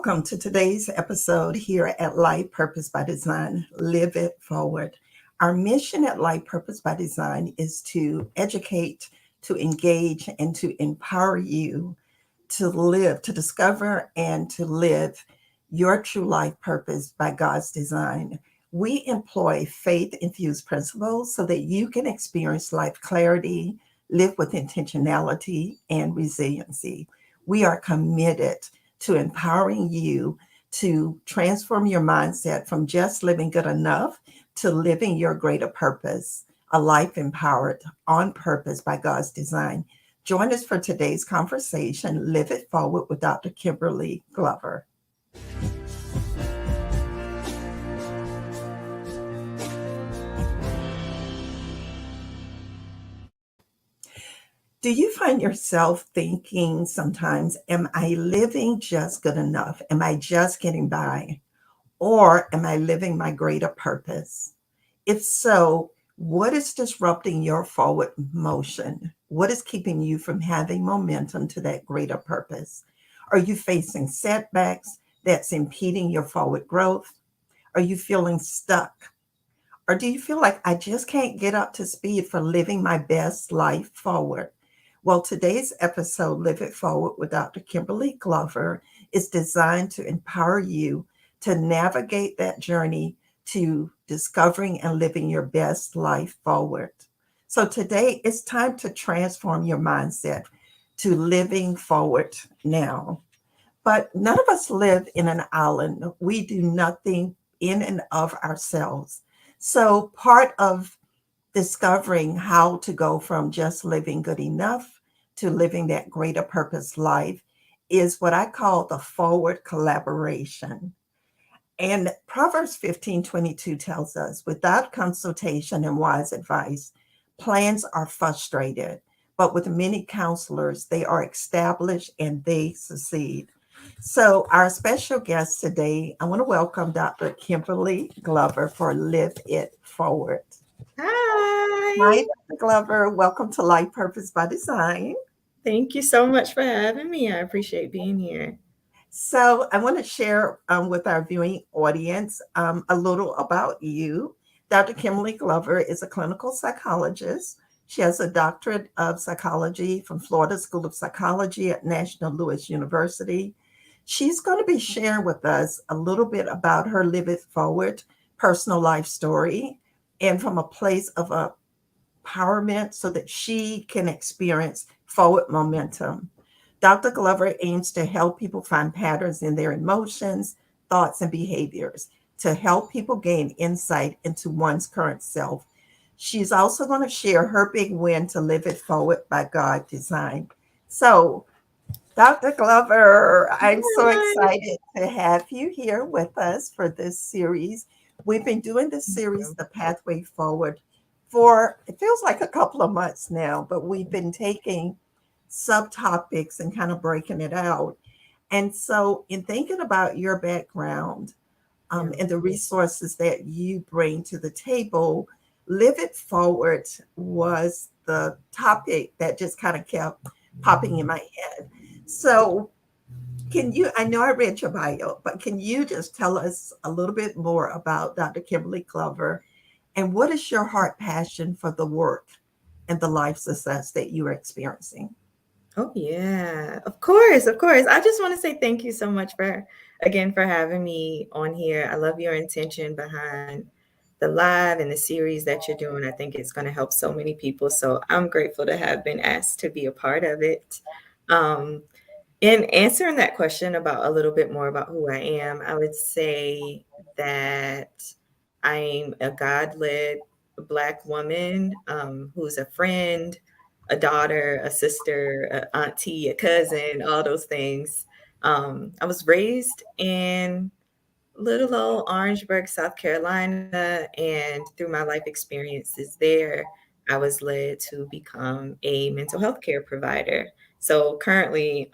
Welcome to today's episode here at Life Purpose by Design, Live It Forward. Our mission at Life Purpose by Design is to educate, to engage, and to empower you to live, to discover, and to live your true life purpose by God's design. We employ faith infused principles so that you can experience life clarity, live with intentionality, and resiliency. We are committed to empowering you to transform your mindset from just living good enough to living your greater purpose, a life empowered on purpose by God's design. Join us for today's conversation, Live It Forward with Dr. Kimberly Glover. Do you find yourself thinking sometimes, am I living just good enough? Am I just getting by? Or am I living my greater purpose? If so, what is disrupting your forward motion? What is keeping you from having momentum to that greater purpose? Are you facing setbacks that's impeding your forward growth? Are you feeling stuck? Or do you feel like I just can't get up to speed for living my best life forward? Well, today's episode, Live It Forward with Dr. Kimberly Glover, is designed to empower you to navigate that journey to discovering and living your best life forward. So today it's time to transform your mindset to living forward now. But none of us live in an island. We do nothing in and of ourselves. So part of discovering how to go from just living good enough to living that greater purpose life is what I call the forward collaboration. And Proverbs 15:22 tells us, without consultation and wise advice, plans are frustrated, but with many counselors, they are established and they succeed. So, our special guest today, I want to welcome Dr. Kimberly Glover for Live It Forward. Hi, Hi. Dr. Glover. Welcome to Life Purpose by Design. Thank you so much for having me. I appreciate being here. So, I want to share with our viewing audience a little about you. Dr. Kimberly Glover is a clinical psychologist. She has a doctorate of psychology from Florida School of Psychology at National Louis University. She's going to be sharing with us a little bit about her Live It Forward personal life story and from a place of empowerment so that she can experience forward momentum. Dr. Glover aims to help people find patterns in their emotions, thoughts, and behaviors to help people gain insight into one's current self. She's also going to share her big win to live it forward by God design. So, Dr. Glover, I'm so Hi. excited to have you here with us for this series. We've been doing this Thank series, you. The Pathway Forward, for it feels like a couple of months now, but we've been taking subtopics and kind of breaking it out. And so, in thinking about your background Yeah. and the resources that you bring to the table, Live It Forward was the topic that just kind of kept popping in my head. So, can you, I know I read your bio, but can you just tell us a little bit more about Dr. Kimberly Glover and what is your heart passion for the work and the life success that you are experiencing? Oh yeah. Of course, of course. I just want to say thank you so much for again for having me on here. I love your intention behind the live and the series that you're doing. I think it's going to help so many people. So I'm grateful to have been asked to be a part of it. Um, In answering that question about a little bit more about who I am, I would say that I'm a God-led Black woman who's a friend, a daughter, a sister, a auntie, a cousin, all those things. I was raised in little old Orangeburg, South Carolina, and through my life experiences there, I was led to become a mental health care provider. So currently,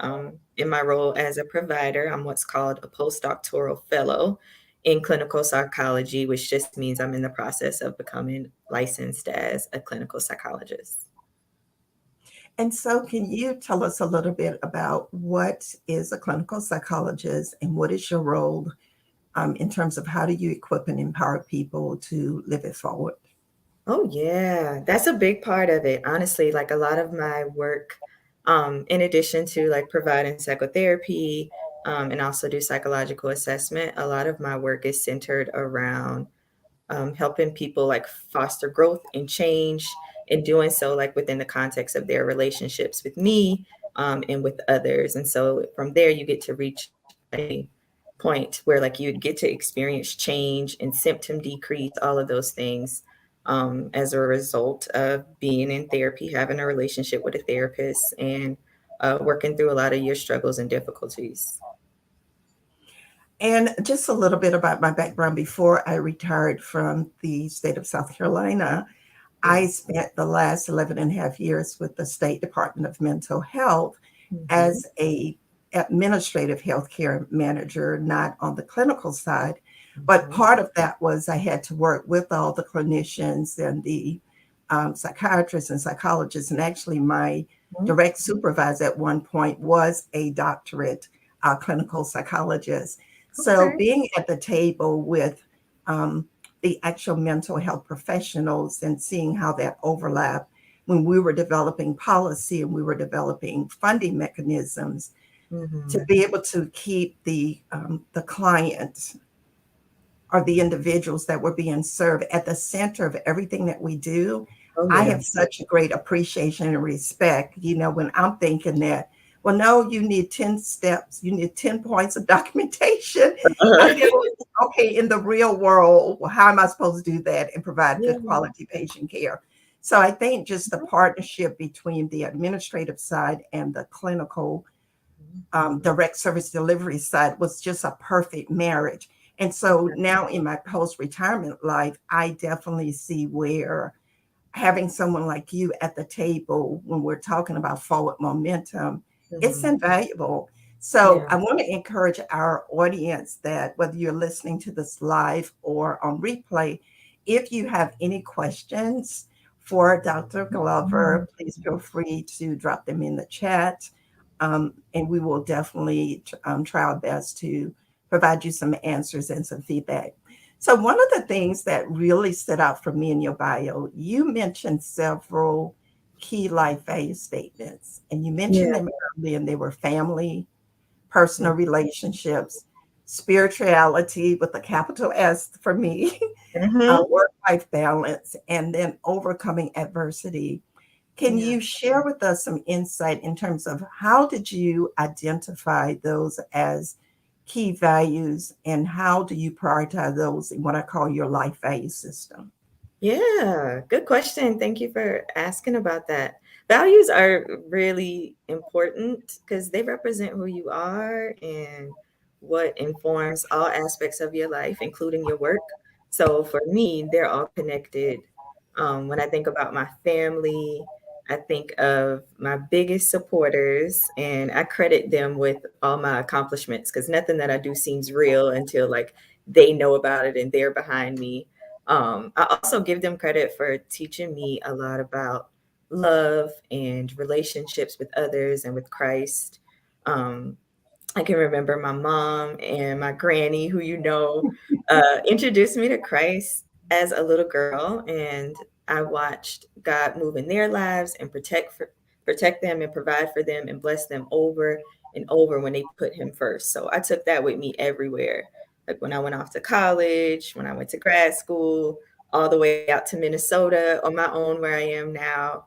in my role as a provider, I'm what's called a postdoctoral fellow in clinical psychology, which just means I'm in the process of becoming licensed as a clinical psychologist. And so, can you tell us a little bit about what is a clinical psychologist and what is your role in terms of how do you equip and empower people to live it forward? Oh, yeah. That's a big part of it. Honestly, like a lot of my work, in addition to like providing psychotherapy, and also do psychological assessment, a lot of my work is centered around helping people like foster growth and change and doing so like within the context of their relationships with me, and with others. And so from there you get to reach a point where like you get to experience change and symptom decrease, all of those things, as a result of being in therapy, having a relationship with a therapist, and working through a lot of your struggles and difficulties. And just a little bit about my background before I retired from the state of South Carolina. I Yeah. spent the last 11 and a half years with the State Department of Mental Health Hmm. as a administrative healthcare manager, not on the clinical side. But Hmm. part of that was I had to work with all the clinicians and the psychiatrists and psychologists. And actually, my direct supervisor at one point was a doctorate clinical psychologist. So Okay. being at the table with the actual mental health professionals and seeing how that overlap when we were developing policy and we were developing funding mechanisms to Hmm. be able to keep the client or the individuals that were being served at the center of everything that we do. Oh, I yeah. have such a great appreciation and respect, when I'm thinking that, well, no, you need 10 steps, you need 10 points of documentation. I know, okay, in the real world, well, how am I supposed to do that and provide Yeah. good quality patient care? So I think just the partnership between the administrative side and the clinical Mhm. direct service delivery side was just a perfect marriage. And so now in my post retirement life, I definitely see where having someone like you at the table when we're talking about forward momentum, it's Mhm. invaluable. So Yeah. I want to encourage our audience that whether you're listening to this live or on replay, if you have any questions for Dr. Glover, please feel free to drop them in the chat. And we will definitely try our best to provide you some answers and some feedback. So, one of the things that really stood out for me in your bio, you mentioned several key life value statements, and you mentioned Yeah. them earlier, and they were family, personal Mm. relationships, spirituality with a capital S for me, Mhm. work life balance, and then overcoming adversity. Can Yeah. you share with us some insight in terms of how did you identify those as key values and how do you prioritize those in what I call your life value system? Yeah, good question. Thank you for asking about that. Values are really important because they represent who you are and what informs all aspects of your life, including your work. So for me, they're all connected. When I think about my family, I think of my biggest supporters, and I credit them with all my accomplishments because nothing that I do seems real until like they know about it and they're behind me. I also give them credit for teaching me a lot about love and relationships with others and with Christ. Um, I can remember my mom and my granny, who introduced me to Christ as a little girl, and I watched God move in their lives and protect them and provide for them and bless them over and over when they put Him first. So I took that with me everywhere, like when I went off to college, when I went to grad school, all the way out to Minnesota on my own, where I am now.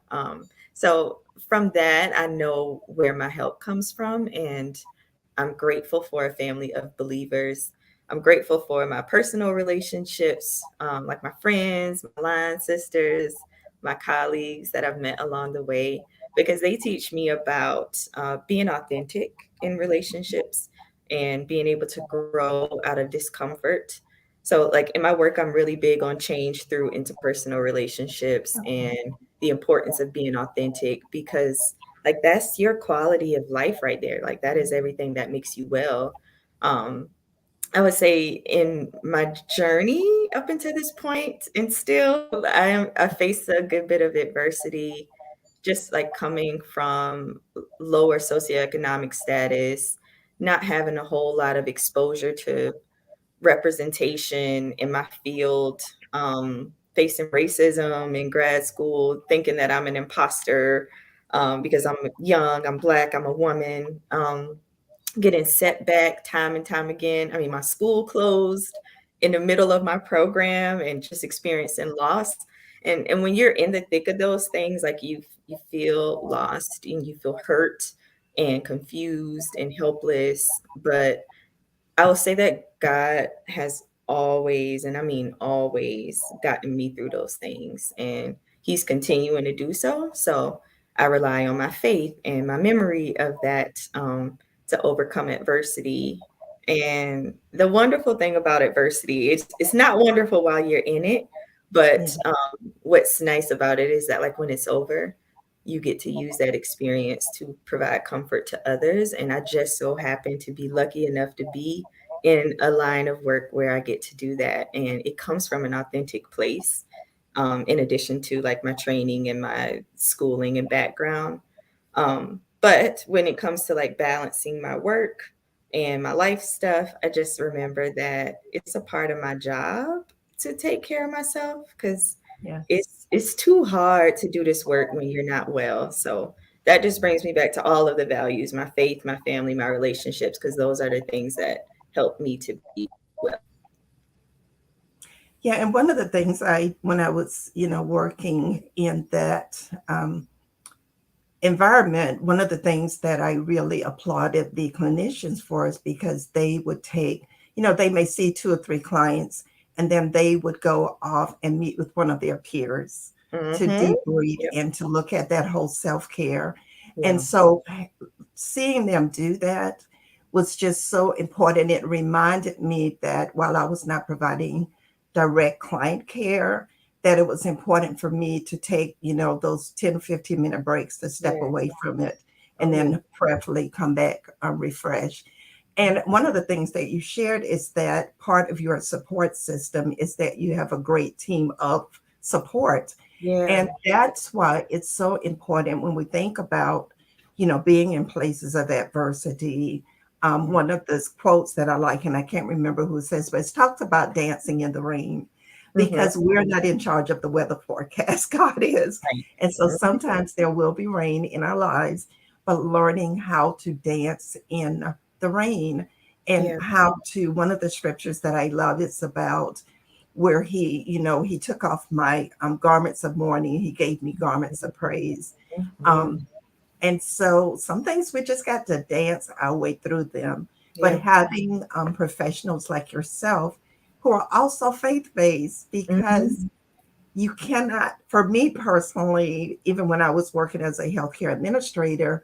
So from that, I know where my help comes from, and I'm grateful for a family of believers. I'm grateful for my personal relationships, like my friends, my line sisters, my colleagues that I've met along the way, because they teach me about being authentic in relationships and being able to grow out of discomfort. So, like in my work, I'm really big on change through interpersonal relationships and the importance of being authentic because like that's your quality of life right there. Like that is everything that makes you well. Um, I would say in my journey up until this point, and still I faced a good bit of adversity just like coming from lower socioeconomic status, not having a whole lot of exposure to representation in my field, facing racism in grad school, thinking that I'm an imposter because I'm young, I'm Black, I'm a woman, getting set back time and time again. I mean, my school closed in the middle of my program and just experiencing loss. And when you're in the thick of those things, like you feel lost and you feel hurt and confused and helpless. But I will say that God has always, and I mean always, gotten me through those things, and He's continuing to do so. So I rely on my faith and my memory of that to overcome adversity. And the wonderful thing about adversity, it's not wonderful while you're in it, Yeah. but what's nice about it is that like when it's over, you get to use that experience to provide comfort to others. And I just so happen to be lucky enough to be in a line of work where I get to do that. And it comes from an authentic place, in addition to like my training and my schooling and background. But when it comes to like balancing my work and my life stuff, I just remember that it's a part of my job to take care of myself because Yes. it's too hard to do this work when you're not well. So that just brings me back to all of the values, my faith, my family, my relationships, because those are the things that help me to be well. Yeah, and one of the things when I was, working in that environment, one of the things that I really applauded the clinicians for is because they would take, they may see two or three clients, and then they would go off and meet with one of their peers to Mm-hmm. debrief Yep. and to look at that whole self care. And Yeah. so seeing them do that was just so important. It reminded me that while I was not providing direct client care, that it was important for me to take, those 10 or 15-minute breaks to step Yeah. away from it Oh and yeah. then prayerfully come back refreshed. And one of the things that you shared is that part of your support system is that you have a great team of support. Yeah. And that's why it's so important when we think about, being in places of adversity. Yeah. One of the quotes that I like, and I can't remember who it says, but it talks about dancing in the rain Mm-hmm. because we're not in charge of the weather forecast. God is. Right. And so Mhm. sometimes there will be rain in our lives, but learning how to dance in the rain and Yeah. how to, one of the scriptures that I love is about where he took off my garments of mourning. He gave me garments of praise. Mhm. Um, and so some things we just got to dance our way through them. But Yeah. having professionals like yourself who are also faith based, Mhm. because you cannot, for me personally, even when I was working as a healthcare administrator,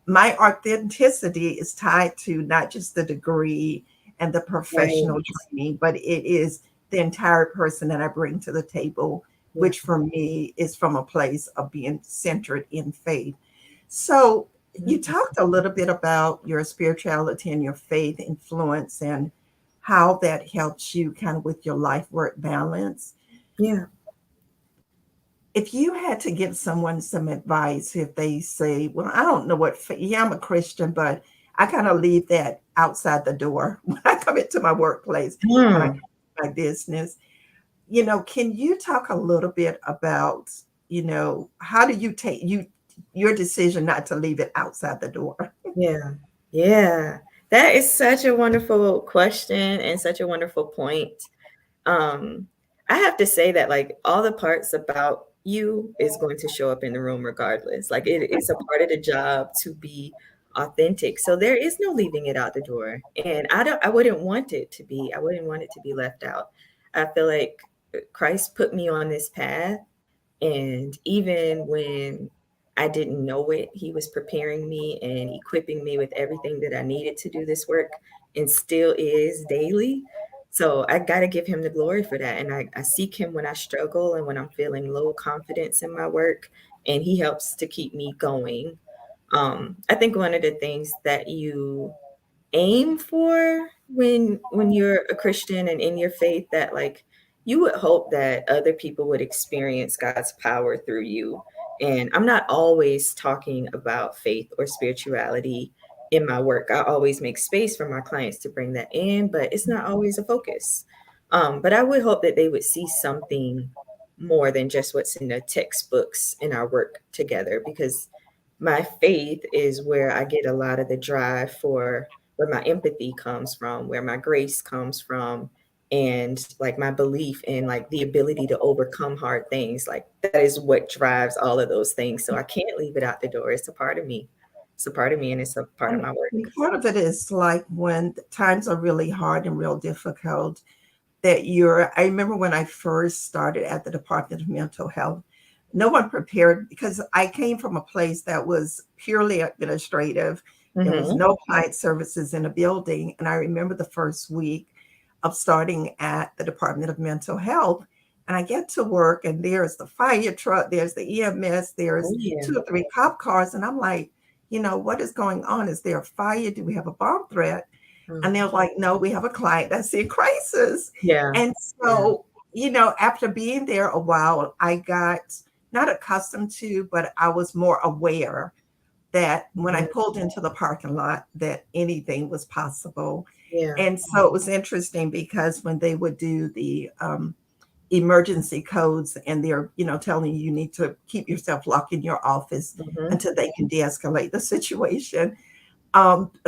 my authenticity is tied to not just the degree and the Right. professional training, but it is the entire person that I bring to the table, Yeah. which for me is from a place of being centered in faith. So, you Mhm. talked a little bit about your spirituality and your faith influence and how that helps you kind of with your life work balance. Yeah. If you had to give someone some advice, if they say, well, I don't know yeah, I'm a Christian, but I kind of leave that outside the door when I come into my workplace, when I come Mm. to my business. Can you talk a little bit about, how do you take your decision not to leave it outside the door? Yeah. Yeah. That is such a wonderful question and such a wonderful point. Um, I have to say that like all the parts about you is going to show up in the room regardless. Like it's a part of the job to be authentic. So there is no leaving it out the door. And I wouldn't want it to be. I wouldn't want it to be left out. I feel like Christ put me on this path, and even when I didn't know it, he was preparing me and equipping me with everything that I needed to do this work, and still is daily. So I got to give him the glory for that. And I seek him when I struggle and when I'm feeling low confidence in my work. And he helps to keep me going. I think one of the things that you aim for when you're a Christian and in your faith, that like you would hope that other people would experience God's power through you. And I'm not always talking about faith or spirituality in my work. I always make space for my clients to bring that in, but it's not always a focus. But I would hope that they would see something more than just what's in the textbooks in our work together, because my faith is where I get a lot of the drive for where my empathy comes from, where my grace comes from, and like my belief in like the ability to overcome hard things. Like that is what drives all of those things. So I can't leave it out the door. It's a part of me. It's a part of me and it's a part of my And work. part of it is like when times are really hard and real difficult, that you're I remember when I first started at the Department of Mental Health, no one prepared because I came from a place that was purely administrative. There was Hmm. no client services in a building. And I remember the first week of starting at the Department of Mental Health. And I get to work and there's the fire truck, there's the EMS, Oh there's yeah. 2 or 3 cop cars. And I'm like, what is going on? Is there a fire? Do we have a bomb threat? And they're Oh, like, no, we have a client that's in crisis. yeah. And Yeah. so, after being there a while, I got not accustomed to, but I was more aware that when I Mhm. pulled into the parking lot, that anything was possible. Yeah. And so it was interesting because when they would do the emergency codes and they're, telling you need to keep yourself locked in your office Hmm. until they can de-escalate the situation,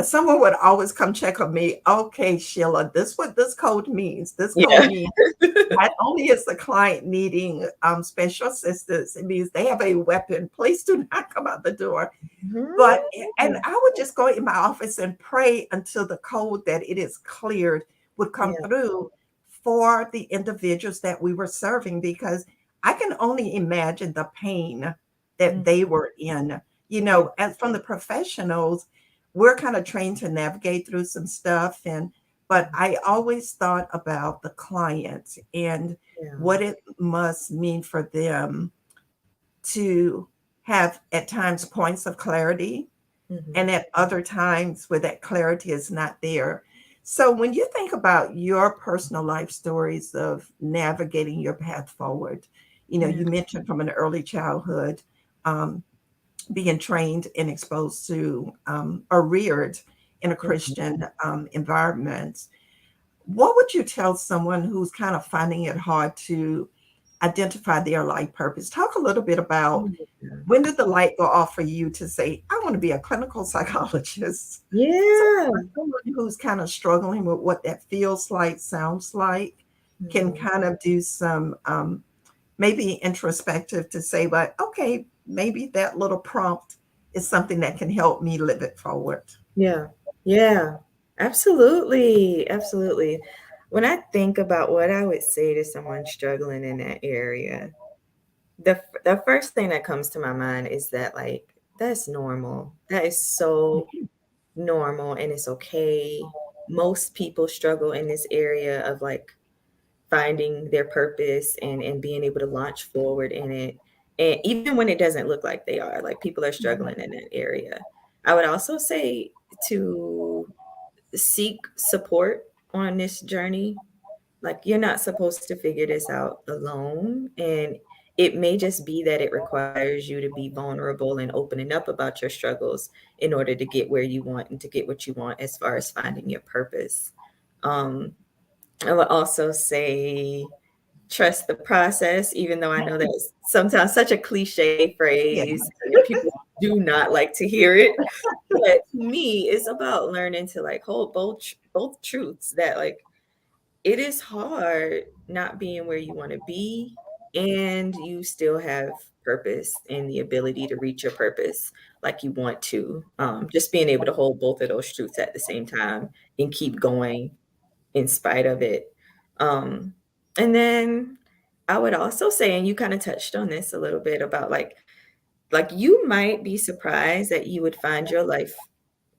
someone would always come check on me. Okay, Sheila, this what this code means. This code Yeah. means not only is the client needing special assistance, it means they have a weapon. Please do not come out the door. But and Mhm. I would just go in my office and pray until the code that it is cleared would come Yeah. through for the individuals that we were serving, because I can only imagine the pain that Mhm. they were in. Yeah. As from the professionals, we're kind of trained to navigate through some stuff, but I always thought about the client and Yeah. what it must mean for them to have at times points of clarity Hmm. and at other times where that clarity is not there. So when you think about your personal life stories of navigating your path forward, Yeah. you mentioned from an early childhood, um, being trained and exposed to or reared in a Mhm. Christian environment. What would you tell someone who's kind of finding it hard to identify their life purpose? Talk a little bit about Yeah. when did the light go off for you to say, I want to be a clinical psychologist? So Yeah. for someone who's kind of struggling with what that feels like, sounds like, can Mhm. kind of do some maybe introspective to say, but okay, maybe that little prompt is something that can help me live it forward. Yeah. Yeah. Absolutely. Absolutely. When I think about what I would say to someone struggling in that area, the first thing that comes to my mind is that like that's normal. That is so normal and it's okay. Most people struggle in this area of like finding their purpose and being able to launch forward in it. And even when it doesn't look like they are, like people are Mhm. struggling in that area. I would also say to seek support on this journey. Like you're not supposed to figure this out alone. And it may just be that it requires you to be vulnerable and opening up about your struggles in order to get where you want and to get what you want as far as finding your purpose. Um, I would also say trust the process, even though I know that's sometimes such a cliche Yeah. phrase and people do not like to hear it. But to me, it's about learning to like hold both truths that like it is hard not being where you want to be and you still have purpose and the ability to reach your purpose like you want to. Just being able to hold both of those truths at the same time and keep going in spite of it. Um, and then I would also say, and you kind of touched on this a little bit about like you might be surprised that you would find your life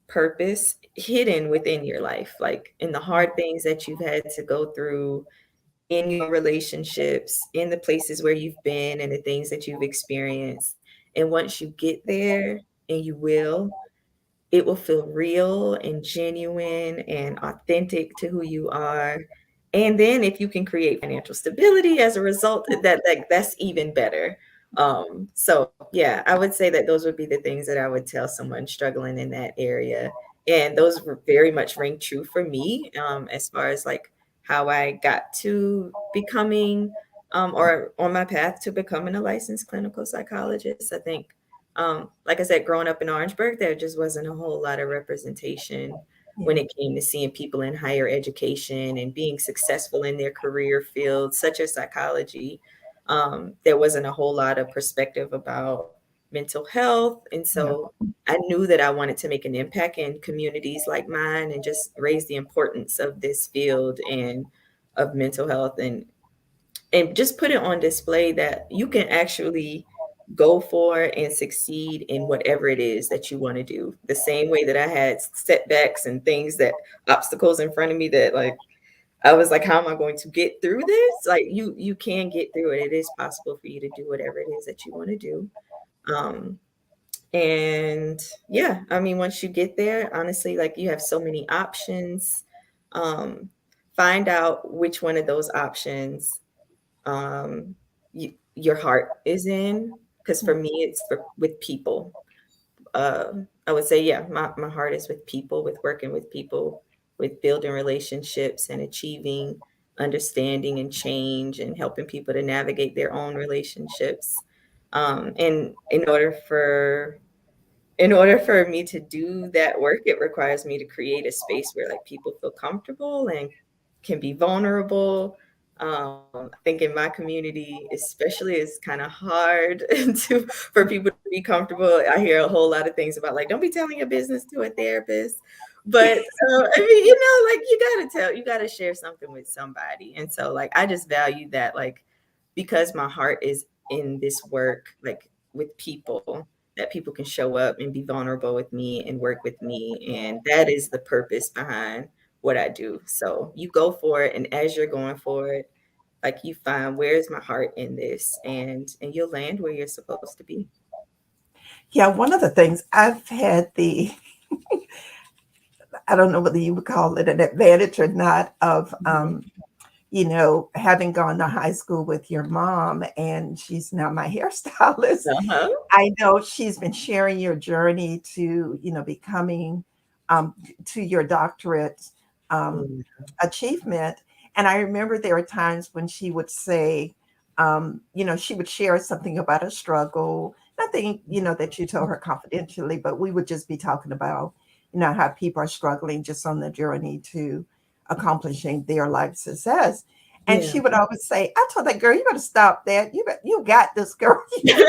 purpose hidden within your life, like in the hard things that you've had to go through in your relationships, in the places where you've been and the things that you've experienced. And once you get there, and you will, it will feel real and genuine and authentic to who you are. And then if you can create financial stability as a result, that's even better. So yeah, I would say that those would be the things that I would tell someone struggling in that area. And those were very much ring true for me, as far as like how I got to becoming, or on my path to becoming a licensed clinical psychologist. I think, like I said, growing up in Orangeburg, there just wasn't a whole lot of representation when Yeah. it came to seeing people in higher education and being successful in their career fields, such as psychology. There wasn't a whole lot of perspective about mental health. And Yeah. so I knew that I wanted to make an impact in communities like mine and just raise the importance of this field and of mental health, and just put it on display that you can actually go for and succeed in whatever it is that you want to do. The same way that I had setbacks and things, that obstacles in front of me, that like I was like, how am I going to get through this? Like you can get through it. It is possible for you to do whatever it is that you want to do. Um, and yeah, I mean, once you get there, honestly, like you have so many options. Um, find out which one of those options your heart is in. Because for me, it's with people. I would say, yeah, my heart is with people, with working with people, with building relationships and achieving understanding and change and helping people to navigate their own relationships. And in order for me to do that work, it requires me to create a space where like people feel comfortable and can be vulnerable. I think in my community, especially, it's kind of hard for people to be comfortable. I hear a whole lot of things about like, don't be telling your business to a therapist. But I mean, like you gotta share something with somebody. And so like I just value that, like, because my heart is in this work, like with people, that people can show up and be vulnerable with me and work with me. And that is the purpose behind what I do. So you go for it. And as you're going for it, like you find, where is my heart in this? And you'll land where you're supposed to be. Yeah, one of the things I've had I don't know whether you would call it an advantage or not, of Mhm. having gone to high school with your mom, and she's now my hairstylist. Uh-huh. I know she's been sharing your journey to, becoming, to your doctorate um, Mm. achievement. And I remember there were times when she would say, she would share something about a struggle, nothing, that you told her confidentially, but we would just be talking about, how people are struggling just on the journey to accomplishing their life success. And Yeah. she would always say, I told that girl, you better stop that. You got this, girl. And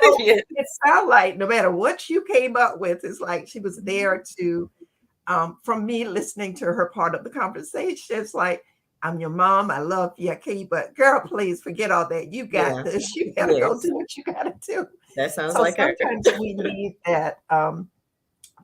so Yeah. it sounded like no matter what you came up with, it's like she was there to, from me listening to her part of the conversation, it's like, I'm your mom. I love you, Key, but girl, please forget all that. You got Yeah. this. You got to go Yes. do what you got to do. That sounds So like her. sometimes we need that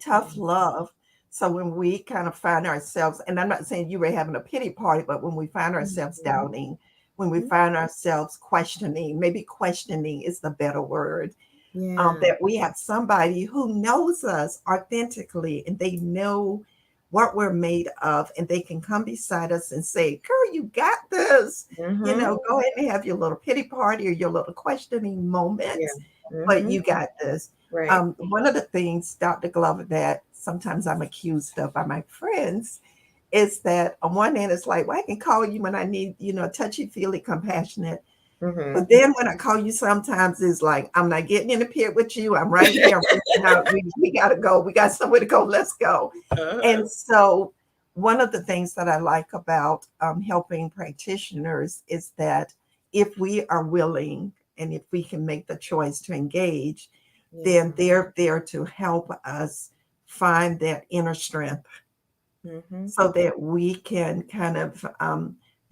tough love. So when we kind of find ourselves, and I'm not saying you were having a pity party, but when we find ourselves Mhm. doubting, when we find ourselves questioning, maybe questioning is the better word, Yeah. that we have somebody who knows us authentically and they know what we're made of, and they can come beside us and say, girl, you got this. Mhm. Go ahead and have your little pity party or your little questioning Yeah. moments, but Mhm. you got this. Right. One of the things, Dr. Glover, that sometimes I'm accused of by my friends is that on one hand, it's like, well, I can call you when I need, touchy feely, compassionate. But Mhm. then when I call you, sometimes it's like, I'm not getting in the pit with you. I'm right here. I'm reaching out. We got to go. We got somewhere to go. Let's go. Uh-huh. And so, one of the things that I like about helping practitioners is that if we are willing and if we can make the choice to engage, then Yeah. they're there to help us find that inner strength Mhm. so that we can kind of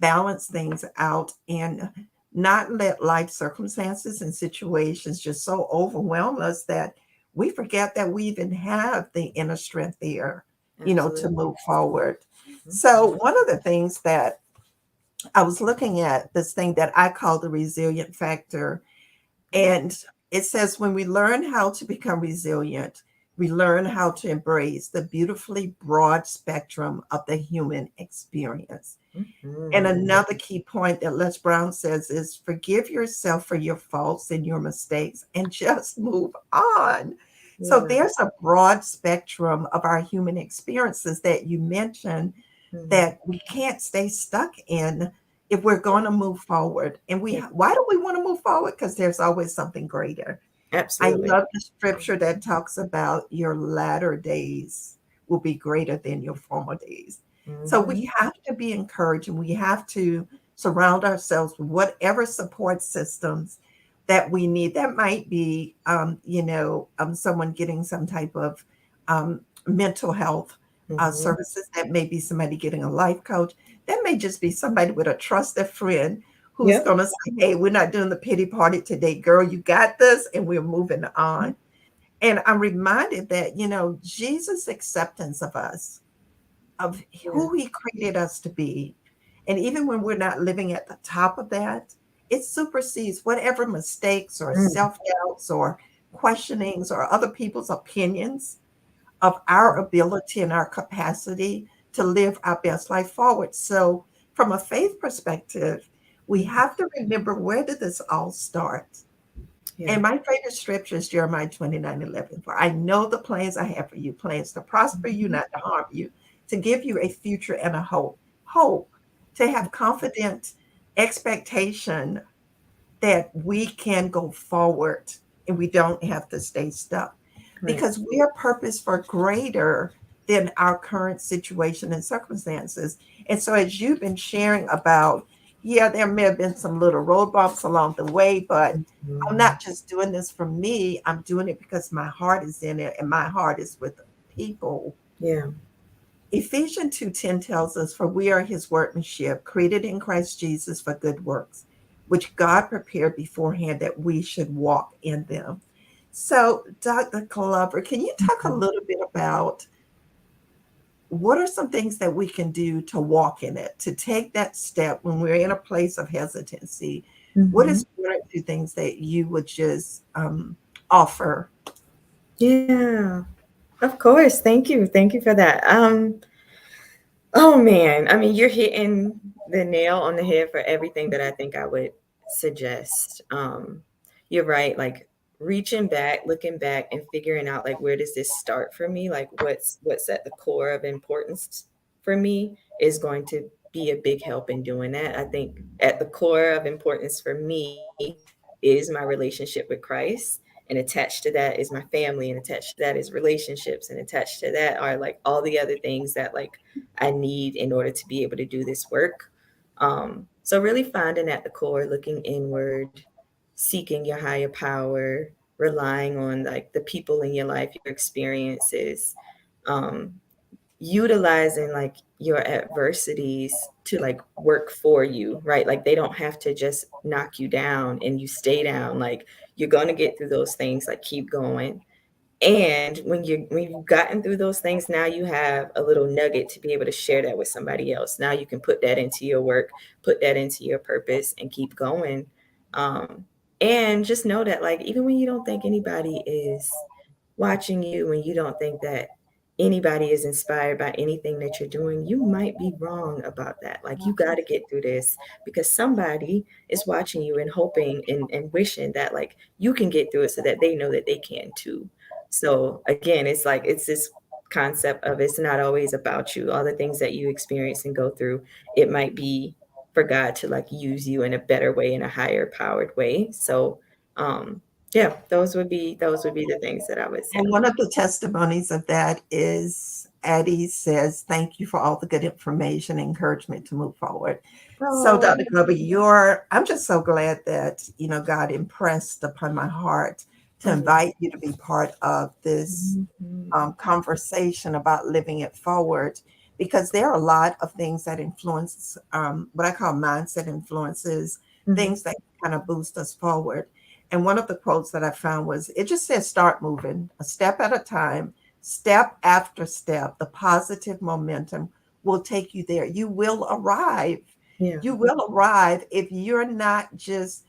balance things out and not let life circumstances and situations just so overwhelm us that we forget that we even have the inner strength there, to Absolutely. move forward. So, Mhm. one of the things that I was looking at, this thing that I call the resilient factor, and it says when we learn how to become resilient, we learn how to embrace the beautifully broad spectrum of the human experience. And Mhm. another key point that Les Brown says is forgive yourself for your faults and your mistakes and just move on. So Yeah. there's a broad spectrum of our human experiences that you mentioned Mhm. that we can't stay stuck in if we're going to move forward. And Yeah. why do we want to move forward? Because there's always something greater. I Absolutely. love the scripture that talks about your latter days will be greater than your former days. So Mhm. we have to be encouraged and we have to surround ourselves with whatever support systems that we need. That might be, someone getting some type of mental health Mhm. services. That may be somebody getting a life coach. That may just be somebody with a trusted friend who's Yep. going to say, hey, we're not doing the pity party today, girl. You got this. And we're moving on. And I'm reminded that, Jesus' acceptance of us, of Yeah. who he created us to be, and even when we're not living at the top of that, it supersedes whatever mistakes or Mm. self doubts or questionings or other people's opinions of our ability and our capacity to live our best life forward. So, from a faith perspective, we Mhm. have to remember, where did this all start? Yeah. And my favorite scripture is Jeremiah 29:11. For I know the plans I have for you, plans to prosper you, Mhm. not to harm you, to give you a future and a hope. Hope, to have confident expectation that we can go forward and we don't have to stay stuck Right. because we are purposed for greater than our current situation and circumstances. And so, as you've been sharing about, yeah, there may have been some little road bumps along the way, but I'm Mhm. not just doing this for me, I'm doing it because my heart is in it and my heart is with people. Yeah. Ephesians 2:10 tells us, for we are his workmanship, created in Christ Jesus for good works, which God prepared beforehand that we should walk in them. So, Dr. Glover, can you talk a Mhm. little bit about what are some things that we can do to walk in it, to take that step when we're in a place of hesitancy? What Mhm. is one or two things that you would just offer? Yeah. Of course. Thank you. Thank you for that. Oh man, I mean, you're hitting the nail on the head for everything that I think I would suggest. You're right, like reaching back, looking back and figuring out like where does this start for me? Like what's at the core of importance for me is going to be a big help in doing that. I think at the core of importance for me is my relationship with Christ. And attached to that is my family, and attached to that is relationships, and attached to that are like all the other things that like I need in order to be able to do this work. So really finding at the core, looking inward, seeking your higher power, relying on like the people in your life, your experiences, um, utilizing like your adversities to like work for you, right? Like they don't have to just knock you down and you stay down. Like you're gonna get through those things, like keep going. And when you've gotten through those things, now you have a little nugget to be able to share that with somebody else. Now you can put that into your work, put that into your purpose, and keep going. Um, and just know that, like, even when you don't think anybody is watching you, when you don't think that anybody is inspired by anything that you're doing, you might be wrong about that. Like, you got to get through this because somebody is watching you and hoping and wishing that, like, you can get through it so that they know that they can too. So again, it's like it's this concept of it's not always about you. All the things that you experience and go through, it might be for God to like use you in a better way, in a higher powered way. So yeah, those would be the things that I would say. And one of the testimonies of that is Addie says, thank you for all the good information, encouragement to move forward. So, Oh, Dr. Glover, I'm just so glad that, God impressed upon my heart to yeah. invite you to be part of this Mhm. conversation about living it forward, because there are a lot of things that influence what I call mindset influences, Mhm. things that kind of boost us forward. And one of the quotes that I found was, it just says, start moving a step at a time, step after step. The positive momentum will take you there. You will arrive. Yeah. You will arrive if you're not just,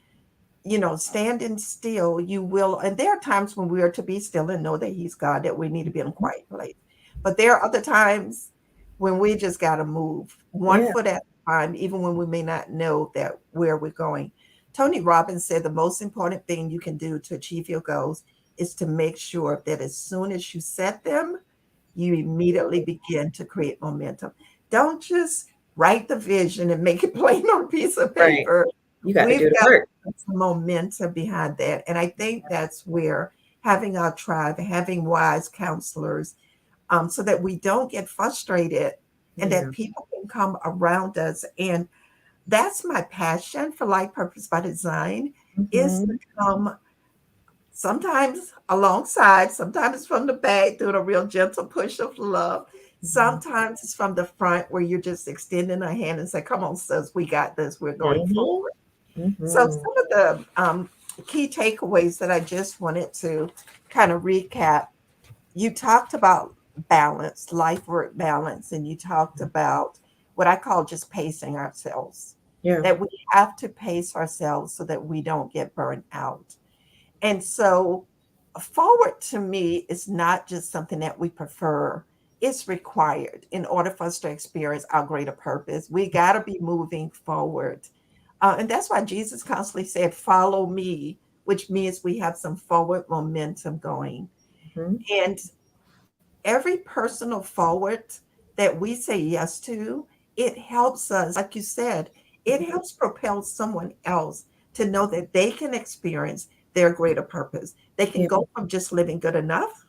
standing still. You will. And there are times when we are to be still and know that he's God, that we need to be in a Mhm. quiet place. But there are other times when we just got to move one Yeah. foot at a time, even when we may not know that where we're going. Tony Robbins said the most important thing you can do to achieve your goals is to make sure that as soon as you set them, you immediately begin to create momentum. Don't just write the vision and make it plain on a piece of Right. paper. You got to We've do the got to work. put some momentum behind that. And I think that's where having our tribe, having wise counselors, so that we don't get frustrated and Yeah. that people can come around us. And that's my passion for Life Purpose by Design is to Mhm. come sometimes alongside, sometimes from the back, doing a real gentle push of love. Mhm. Sometimes it's from the front where you're just extending a hand and say, come on, sis, we got this. We're going Mhm. forward. So Mhm. some of the key takeaways that I just wanted to kind of recap. You talked about balance, life work balance, and you talked about what I call just pacing ourselves, Yeah. that we have to pace ourselves so that we don't get burned out. And so, forward to me is not just something that we prefer, it's required in order for us to experience our greater purpose. We got to be moving forward. And that's why Jesus constantly said, Follow me, which means we have some forward momentum going. Mhm. And every personal forward that we say yes to, it helps us, like you said, it helps propel someone else to know that they can experience their greater purpose. They can Yeah. go from just living good enough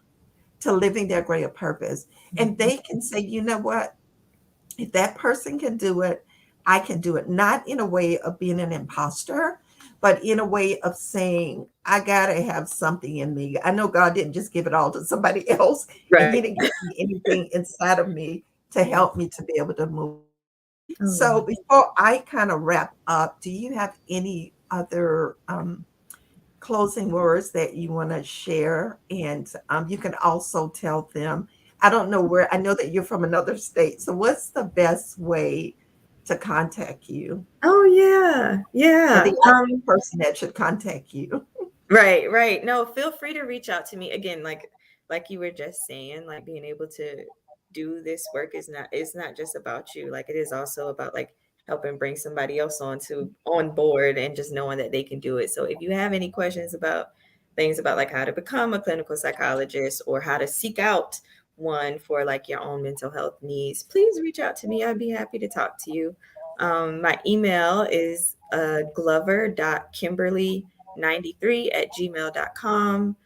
to living their greater purpose. And Mhm. they can say, you know what? If that person can do it, I can do it. Not in a way of being an imposter, but in a way of saying, I got to have something in me. I know God didn't just give it all to somebody else, and He Right. didn't give me anything inside of me to Yeah. help me to be able to move forward. Oh So yeah. before I kind of wrap up, do you have any other closing words that you want to share? And you can also tell them, I don't know where, I know that you're from another state. So, what's the best way to contact you? Oh yeah. Or Yeah. the ideal person that should contact you? Right, right. No, feel free to reach out to me again, like you were just saying, like being able to do this work is not just about you. Like it is also about like helping bring somebody else on board and just knowing that they can do it. So if you have any questions about things about like how to become a clinical psychologist or how to seek out one for like your own mental health needs, please reach out to me. I'd be happy to talk to you. My email is glover.kimberly93@gmail.com.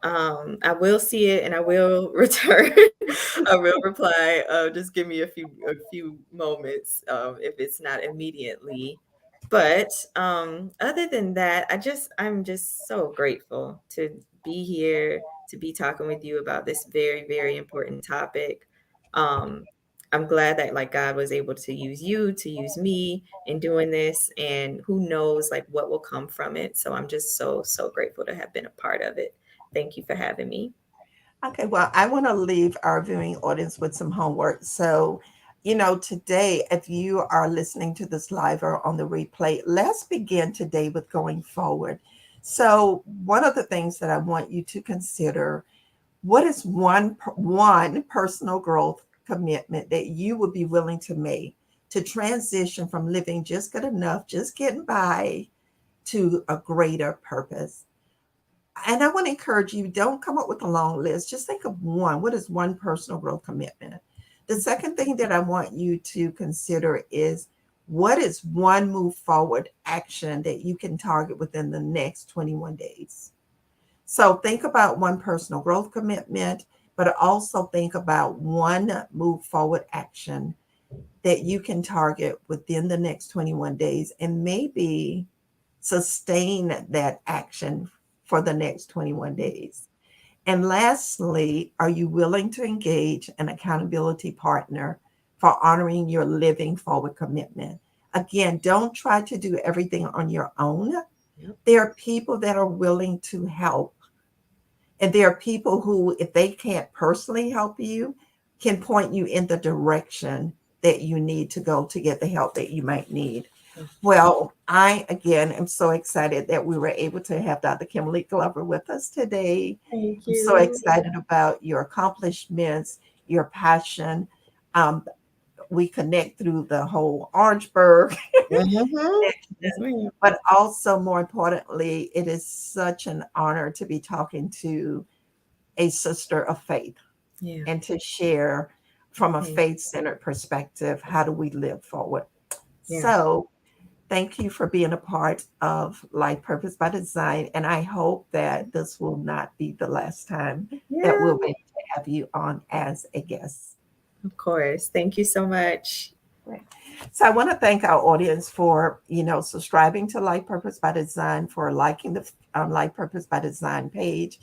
I will see it and I will return. I will reply. Just give me a few moments if it's not immediately. But other than that, I'm just so grateful to be here, to be talking with you about this very, very important topic. Um, I'm glad that like God was able to use you, to use me in doing this, and who knows like what will come from it. So I'm just so grateful to have been a part of it. Thank you for having me. Okay, well, I want to leave our viewing audience with some homework. So, today, if you are listening to this live or on the replay, let's begin today with going forward. So, one of the things that I want you to consider, what is one personal growth commitment that you would be willing to make to transition from living just good enough, just getting by, to a greater purpose? And I want to encourage you, don't come up with a long list. Just think of one. What is one personal growth commitment? The second thing that I want you to consider is what is one move forward action that you can target within the next 21 days? So think about one personal growth commitment, but also think about one move forward action that you can target within the next 21 days and maybe sustain that action for the next 21 days. And lastly, are you willing to engage an accountability partner for honoring your living forward commitment? Again, don't try to do everything on your own. Yep. There are people that are willing to help. And there are people who, if they can't personally help you, can point you in the direction that you need to go to get the help that you might need. Well, I again am so excited that we were able to have Dr. Kimberly Glover with us today. Thank I'm so you. excited about your accomplishments, your passion. Um, we connect through the whole Orangeburg Mhm. Yes, connection, ma'am. but also more importantly, it is such an honor to be talking to a sister of faith Yeah. and to share from a Yeah. faith centered perspective how do we live forward. Yeah. So, thank you for being a part of Life Purpose by Design. And I hope that this will not be the last time that Yeah. we'll be able to have you on as a guest. Of course. Thank you so much. Right. So I want to thank our audience for, subscribing to Life Purpose by Design, for liking the Life Purpose by Design page,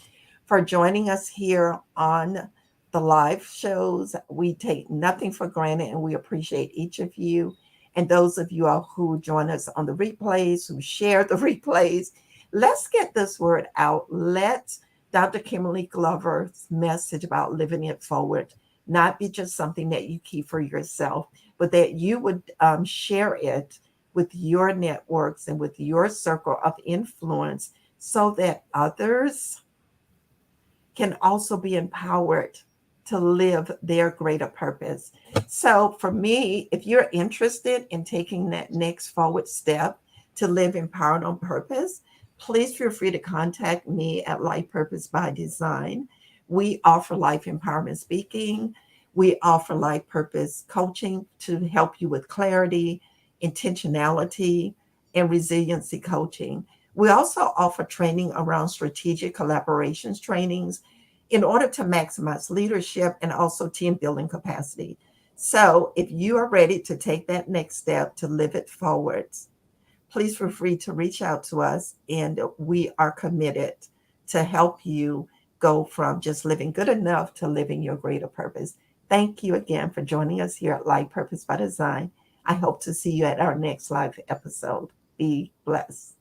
for joining us here on the live shows. We take nothing for granted and we appreciate each of you. And those of you all who join us on the replays, who share the replays, let's get this word out. Let Dr. Kimberly Glover's message about living it forward not be just something that you keep for yourself, but that you would share it with your networks and with your circle of influence so that others can also be empowered to live their greater purpose. So, for me, if you're interested in taking that next forward step to live empowered on purpose, please feel free to contact me at Life Purpose by Design. We offer life empowerment speaking. We offer life purpose coaching to help you with clarity, intentionality, and resiliency coaching. We also offer training around strategic collaborations trainings in order to maximize leadership and also team building capacity. So, if you are ready to take that next step to live it forward, please feel free to reach out to us, and we are committed to help you go from just living good enough to living your greater purpose. Thank you again for joining us here at Life Purpose by Design. I hope to see you at our next live episode. Be blessed.